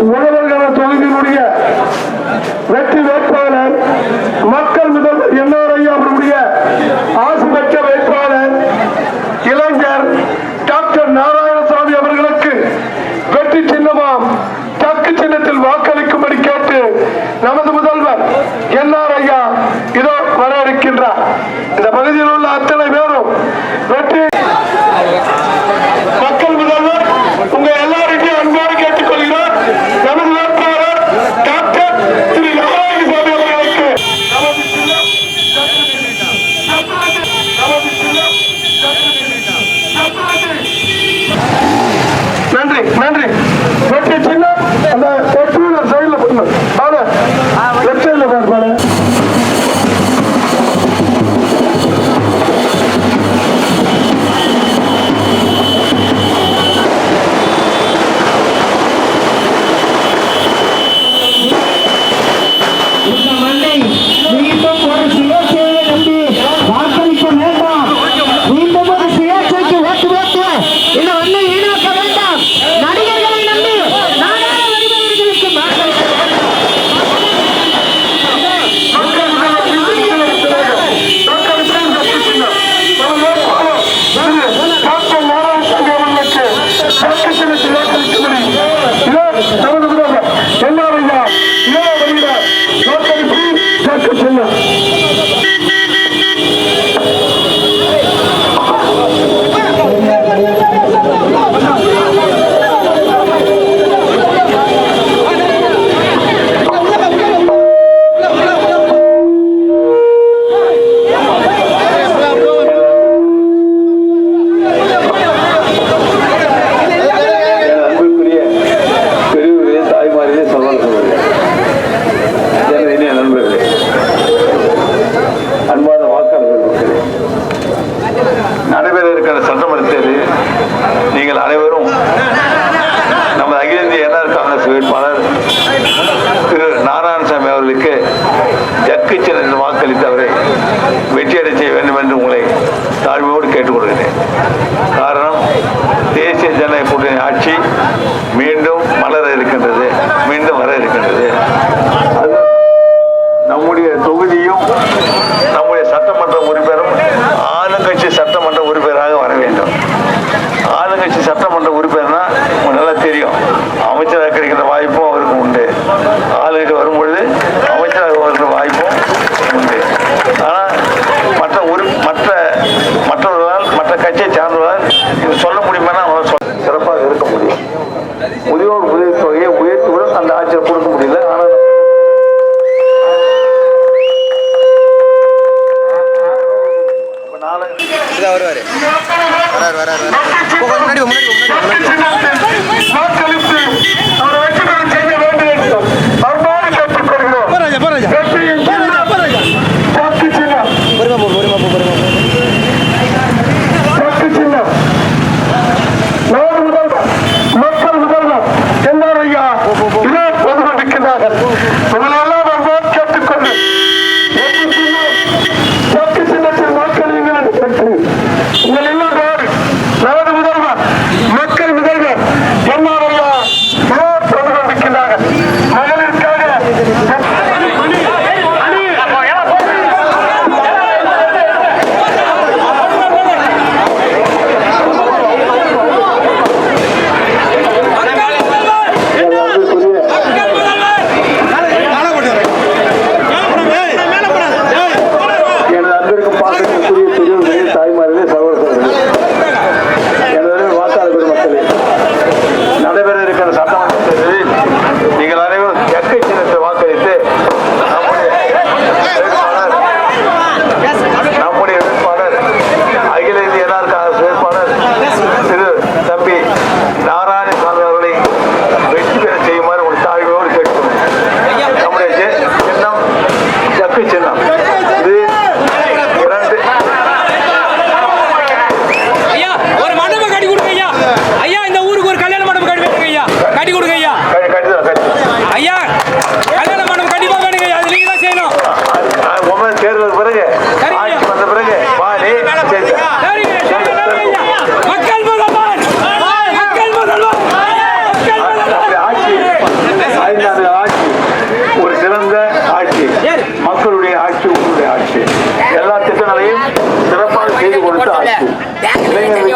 உழவர்கர தொகுதியினுடைய வெற்றி வேட்பாளர் மக்கள் முதல்வர் என்ஆர் ஐயா அவருடைய ஆசிபட்ச வேட்பாளர் இளைஞர் டாக்டர் நாராயணசாமி அவர்களுக்கு வெற்றி சின்னமாம் தக்கு சின்னத்தில் வாக்களிக்கும்படி கேட்டு நமது முதல்வர் என்ஆர் ஐயா இதோ வர இருக்கின்றார். இந்த பகுதியில் உள்ள அத்தனை பேரும் வெற்றி மக்கள் முதல்வர் உங்க எல்லாருக்கும் அன்பாக கேட்டுக்கொள்கிறார். நமது வேட்பாளர் டாக்டர் திரு நாராயணசாமி அவர்களுக்கு நன்றி நன்றி. வெற்றி சின்னம் அந்த சைட்ல பண்ணணும். லெப்ட் சைட்ல பாரு.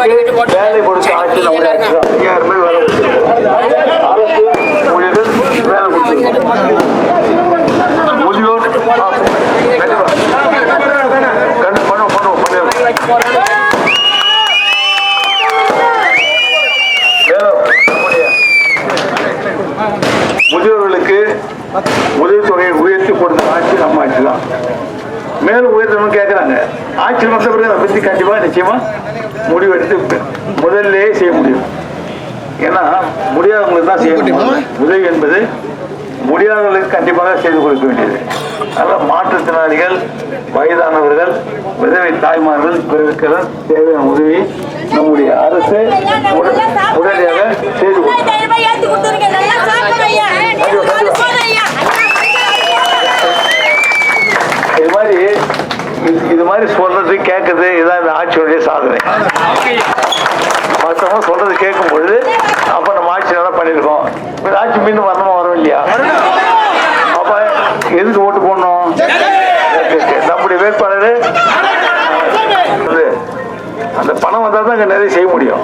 வேலை கொடுத்து ஆட்சி நம்முடைய ஆட்சி தான். 5000 பேர் வேலை கொடுத்துருக்கோம். அரசு ஊழியர்கள் வேலை கொடுத்துருக்கோம். முதியோர் கண்டிப்பா முதியோர்களுக்கு உதவித்தொகையை உயர்த்தி கொடுத்த ஆட்சி நம்ம ஆட்சி தான். மேலும் உயர்த்தணும்னு கேட்குறாங்க. ஆட்சி வந்த பிறகு அதை பற்றி கண்டிப்பாக நிச்சயமா முடிவெடுத்து முதல்ல செய்ய முடியும். ஏன்னா முடியாதவங்களுக்கு தான் செய்ய முடியும். உதவி என்பது முடியாதவர்களுக்கு கண்டிப்பாக செய்து கொடுக்க வேண்டியது. அதனால் மாற்றுத்திறனாளிகள், வயதானவர்கள், விதவை தாய்மார்கள் பிறகு தேவையான உதவி நம்முடைய அரசு உடனடியாக செய்து கொடுக்கும். இது மாதிரி சொல்றது கேட்கறது இதான் இந்த ஆட்சியுடைய சாதனை. மற்றவங்க சொல்றது கேட்கும் பொழுது அப்ப நம்ம ஆட்சி நல்லா பண்ணிருக்கோம். இந்த ஆட்சி மீண்டும் வரணுமா வரும் இல்லையா? அப்ப எதுக்கு ஓட்டு போடணும்? நம்முடைய வேட்பாளர் அந்த பணம் வந்தால் தான் நிறைய செய்ய முடியும்.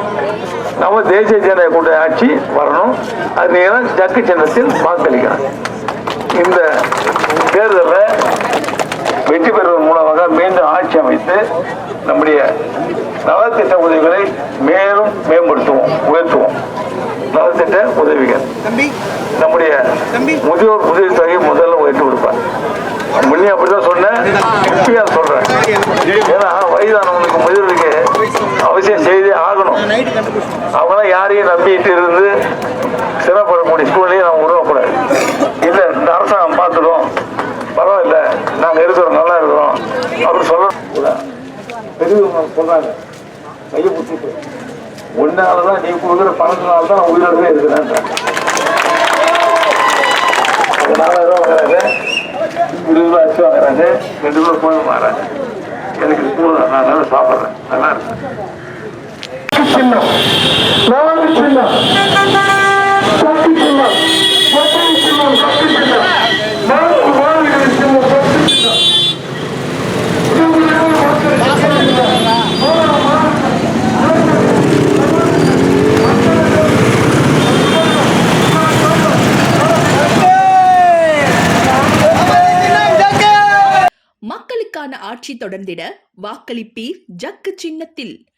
நம்ம தேசிய ஜனநாயக கூட்டணி ஆட்சி வரணும். அது நேரம் ஜக்கு சின்னத்தில் வாக்களிக்கணும். இந்த தேர்தலில் வெற்றி பெறுவதன் மூலமாக மீண்டும் ஆட்சி அமைத்து நம்முடைய நலத்திட்ட உதவிகளை மேலும் மேம்படுத்துவோம், உயர்த்துவோம். நலத்திட்ட உதவிகள் நம்முடைய முதியோர் உதவி தொகை முதல்ல உயர்த்தி கொடுப்பார். முன்னே அப்படிதான் சொன்னேன், இப்பயா சொல்றேன். ஏன்னா வயதானவங்களுக்கு முதியோருக்கு அவசியம் செய்தே ஆகணும். அவங்களாம் யாரையும் நம்பிட்டு இருந்து சிரமப்படக்கூடிய சூழ்நிலையை நம்ம உருவக்கூடாது. இல்லை இந்த அரசாங்கம் பார்த்துடும், பரவாயில்ல நாங்கள் இருக்கிறோம், நல்லா இருக்கிறோம் அப்படி சொல்லணும். பெரியவங்க சொல்றாங்க, கையை பிடிச்சிட்டு ஒன்னாலதான் நீ கொடுக்குற பணத்தினால்தான் உயிரோடவே இருக்கிறேன். 4000 வாங்குறாங்க, 20 ரூபா அச்சு வாங்குறாங்க, 2 ரூபா போய் வாங்குறாங்க. எனக்கு போதும், நான் நல்லா சாப்பிட்றேன், நல்லா இருக்கேன். மக்களுக்கான ஆட்சி தொடர்ந்திட வாக்களிப்பீர் ஜக்கு சின்னத்தில்.